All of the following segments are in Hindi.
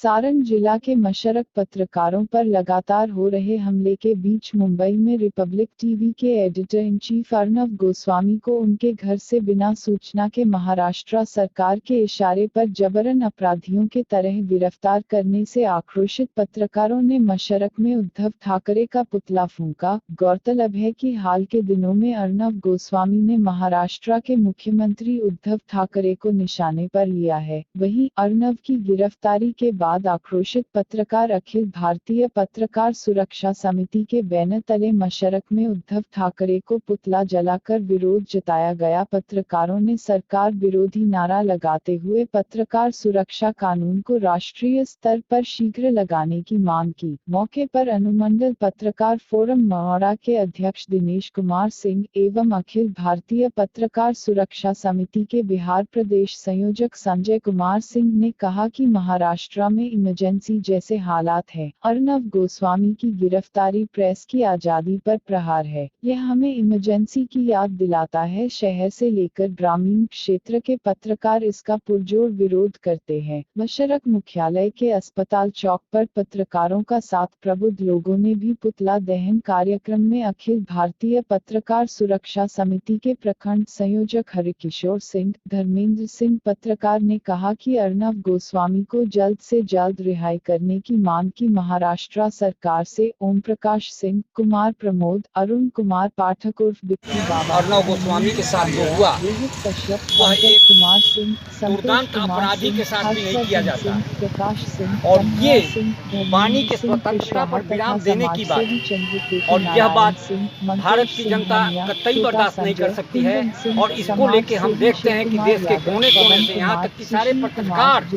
सारण जिला के मशरक पत्रकारों पर लगातार हो रहे हमले के बीच मुंबई में रिपब्लिक टीवी के editor in chief Arnav Goswami को उनके घर से बिना सूचना के महाराष्ट्र सरकार के इशारे पर जबरन अपराधियों के तरह गिरफ्तार करने से आक्रोशित पत्रकारों ने मशरक में उद्धव ठाकरे का पुतला फूंका। गौरतलब है कि हाल के दिनों में अर्नव गोस्वामी ने महाराष्ट्र के मुख्यमंत्री उद्धव ठाकरे को निशाने पर लिया है। वहीं अर्नव की गिरफ्तारी के बाद आक्रोशित पत्रकार अखिल भारतीय पत्रकार सुरक्षा समिति के बैनर तले मशरक में उद्धव ठाकरे को पुतला जलाकर विरोध जताया गया। पत्रकारों ने सरकार विरोधी नारा लगाते हुए पत्रकार सुरक्षा कानून को राष्ट्रीय स्तर पर शीघ्र लगाने की मांग की। मौके पर अनुमंडल पत्रकार फोरम मौड़ा के अध्यक्ष दिनेश कुमार सिंह एवं अखिल भारतीय पत्रकार सुरक्षा समिति के बिहार प्रदेश संयोजक संजय कुमार सिंह ने कहा कि महाराष्ट्र में इमरजेंसी जैसे हालात हैं। अर्नव गोस्वामी की गिरफ्तारी प्रेस की आजादी पर प्रहार है। यह हमें इमरजेंसी की याद दिलाता है। शहर से लेकर ग्रामीण क्षेत्र के पत्रकार इसका पुरजोर विरोध करते हैं। मशरक मुख्यालय के अस्पताल चौक पर पत्रकारों का साथ प्रबुद्ध लोगों ने भी पुतला दहन कार्यक्रम में अखिल भारतीय पत्रकार सुरक्षा समिति के प्रखंड संयोजक हरिकिशोर सिंह धर्मेंद्र सिंह पत्रकार ने कहा कि अर्नव गोस्वामी को जल्द से जल्द रिहाई करने की मांग की महाराष्ट्र सरकार से। ओम प्रकाश सिंह, कुमार प्रमोद, अरुण कुमार पाठक उर्फ बिक्की बाबा, अर्नव गोस्वामी के साथ जो हुआ वह एक कुमार सिंह, दुर्दांत अपराधी के साथ भी नहीं किया जाता। प्रकाश सिंह और ये वाणी के स्वतंत्रता पर विराम देने की बात और यह बात भारत की जनता कतई बर्दाश्त नहीं कर सकती है। और इसको लेके हम देखते हैं कि देश के कोने कोने से यहाँ तक कि सारे पत्रकार,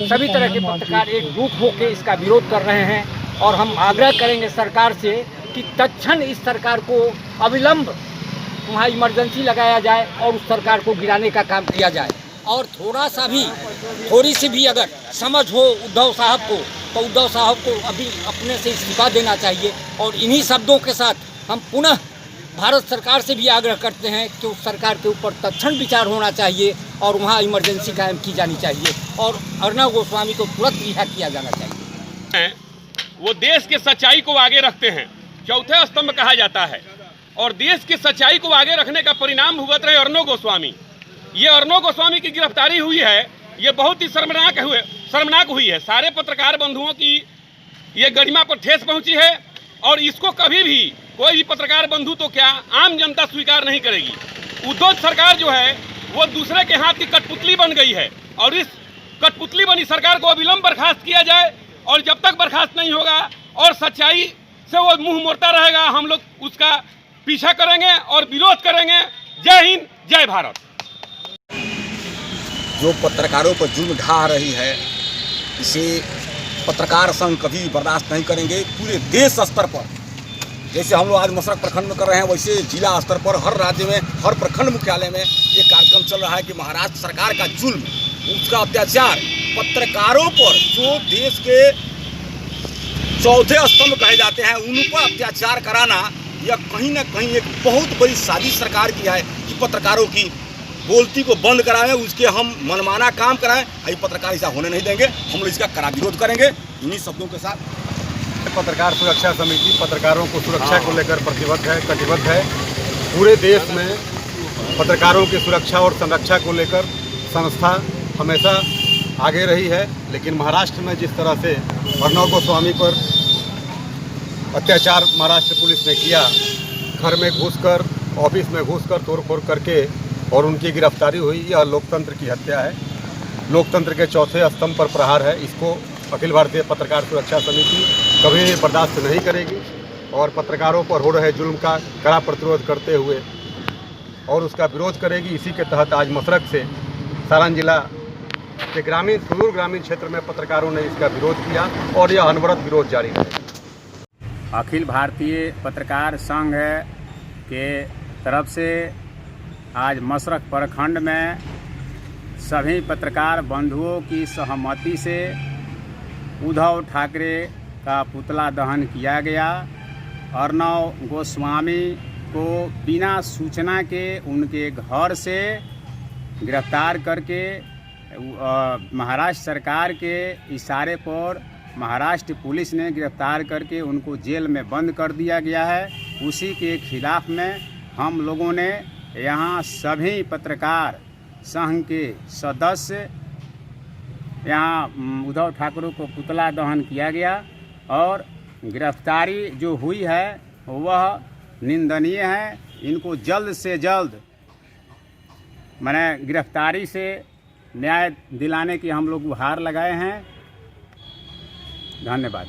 सभी तरह के पत्रकार एकजुट होकर इसका विरोध कर रहे हैं। और हम आग्रह करेंगे सरकार से कि तत्क्षण इस सरकार को अविलंब वहाँ इमरजेंसी लगाया जाए और उस सरकार को गिराने का काम किया जाए। और थोड़ी सी भी अगर समझ हो उद्धव साहब को तो उद्धव साहब को अभी अपने से इस्तीफा देना चाहिए। और इन्हीं शब्दों के साथ हम पुनः भारत सरकार से भी आग्रह करते हैं कि उस सरकार के ऊपर तत्क्षण विचार होना चाहिए और वहाँ इमरजेंसी कायम की जानी चाहिए और अर्नव गोस्वामी को तुरंत रिहा किया जाना चाहिए। वो देश के सच्चाई को आगे रखते हैं, चौथे स्तंभ कहा जाता है। और देश की सच्चाई को आगे रखने का परिणाम भुगत रहे अर्नव गोस्वामी। ये अर्नव गोस्वामी की गिरफ्तारी हुई है, ये बहुत ही शर्मनाक हुई है। सारे पत्रकार बंधुओं की ये गरिमा पर ठेस पहुंची है और इसको कभी भी कोई भी पत्रकार बंधु तो क्या आम जनता स्वीकार नहीं करेगी। उद्धव सरकार जो है वो दूसरे के हाथ की कठपुतली बन गई है और इस कठपुतली बनी सरकार को अविलंब बर्खास्त किया जाए। और जब तक बर्खास्त नहीं होगा और सच्चाई से वो मुंह मोड़ता रहेगा, हम लोग उसका पीछा करेंगे और विरोध करेंगे। जय हिंद, जय भारत। जो पत्रकारों पर जुल्म ढा रही है, इसे पत्रकार संघ कभी बर्दाश्त नहीं करेंगे। पूरे देश स्तर पर जैसे हम लोग आज मशरक प्रखंड में कर रहे हैं, वैसे जिला स्तर पर हर राज्य में हर प्रखंड मुख्यालय में ये कार्यक्रम चल रहा है कि महाराष्ट्र सरकार का जुल्म, उसका अत्याचार पत्रकारों पर, जो देश के चौथे स्तंभ कहे जाते हैं, उन पर अत्याचार कराना यह कहीं ना कहीं एक बहुत बड़ी साजिश सरकार की है कि पत्रकारों की बोलती को बंद कराएं, उसके हम मनमाना काम कराएं। ये पत्रकार ऐसा होने नहीं देंगे। हम लोग इसका कड़ा विरोध करेंगे। इन्हीं शब्दों के साथ पत्रकार सुरक्षा समिति पत्रकारों को सुरक्षा को लेकर प्रतिबद्ध है, कटिबद्ध है। पूरे देश में पत्रकारों की सुरक्षा और संरक्षा को लेकर संस्था हमेशा आगे रही है। लेकिन महाराष्ट्र में जिस तरह से अर्नव गोस्वामी पर अत्याचार महाराष्ट्र पुलिस ने किया, घर में घुसकर, ऑफिस में घुसकर तोड़फोड़ करके और उनकी गिरफ्तारी हुई, यह लोकतंत्र की हत्या है, लोकतंत्र के चौथे स्तंभ पर प्रहार है। इसको अखिल भारतीय पत्रकार सुरक्षा समिति कभी भी बर्दाश्त नहीं करेगी और पत्रकारों पर हो रहे जुल्म का कड़ा प्रतिरोध करते हुए और उसका विरोध करेगी। इसी के तहत आज मशरक से सारण जिला के सुदूर ग्रामीण क्षेत्र में पत्रकारों ने इसका विरोध किया और यह अनवरत विरोध जारी है। अखिल भारतीय पत्रकार संघ के तरफ से आज मशरक प्रखंड में सभी पत्रकार बंधुओं की सहमति से उद्धव ठाकरे का पुतला दहन किया गया। अर्नव गोस्वामी को बिना सूचना के उनके घर से गिरफ्तार करके महाराष्ट्र सरकार के इशारे पर महाराष्ट्र पुलिस ने गिरफ्तार करके उनको जेल में बंद कर दिया गया है। उसी के खिलाफ में हम लोगों ने यहाँ सभी पत्रकार संघ के सदस्य यहाँ उद्धव ठाकरे को पुतला दहन किया गया और गिरफ्तारी जो हुई है वह निंदनीय है। इनको जल्द से जल्द मैंने गिरफ्तारी से न्याय दिलाने की हम लोग गुहार लगाए हैं। धन्यवाद।